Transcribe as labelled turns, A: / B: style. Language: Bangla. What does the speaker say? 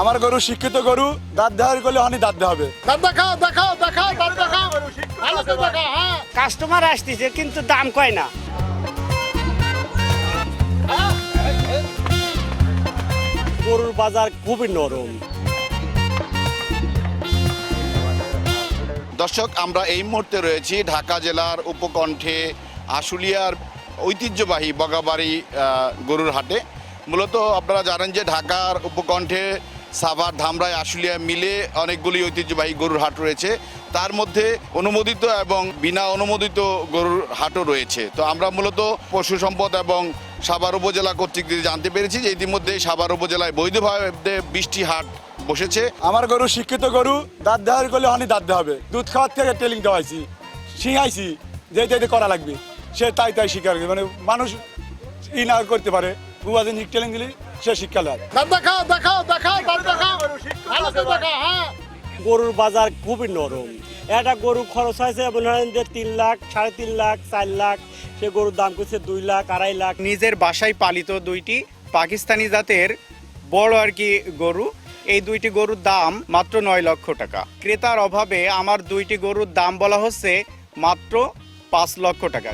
A: আমার গরু শিক্ষিত গরু, দাঁত দেওয়ার করলে অনেক দাঁত দেওয়া হবে।
B: কাস্টমার আসতেছে কিন্তু দাম কয় না। গরুর বাজার খুবই নরম।
C: দর্শক, আমরা এই মুহূর্তে রয়েছি ঢাকা জেলার উপকণ্ঠে আশুলিয়ার ঐতিহ্যবাহী বগাবাড়ি গরুর হাটে। মূলত আপনারা জানেন যে ঢাকার উপকণ্ঠে সাভার, ধামরাই, আশুলিয়া মিলে অনেকগুলি ঐতিহ্যবাহী গরুর হাট রয়েছে। তার মধ্যে অনুমোদিত এবং বিনা অনুমোদিত গরুর হাটও রয়েছে। তো আমরা মূলত পশু সম্পদ এবং সাভার উপজেলা কর্তৃক জানতে পেরেছি যে ইতিমধ্যে সাভার উপজেলায় বৈধভাবে 20টি হাট বসেছে।
A: আমার গরু শিক্ষিত গরু, দাঁত দেওয়ার করলে অনেক দাঁত দেওয়া হবে। দুধ খাওয়ার থেকে ট্রেনিং দেওয়াইছি, শিখাইছি যে করা লাগবে, সে তাই শিক্ষা করবে। মানে মানুষ না করতে পারে, বুবাদিন ট্রেনিং দিলে সে শিক্ষা নেয়।
B: গরুর বাজার খুবই নরম। একটা গরু খরচ হয়েছে মনে হয় যে 3 লাখ, 3.5 লাখ, 4 লাখ। সে গরুর দাম করছে 2 লাখ, 2.5 লাখ।
D: নিজের বাসায় পালিত 2টি পাকিস্তানি জাতের বড় আর কি গরু। এই 2টি গরুর দাম মাত্র 9 লক্ষ টাকা। ক্রেতার অভাবে আমার 2টি গরুর দাম বলা হচ্ছে মাত্র 5 লক্ষ টাকা।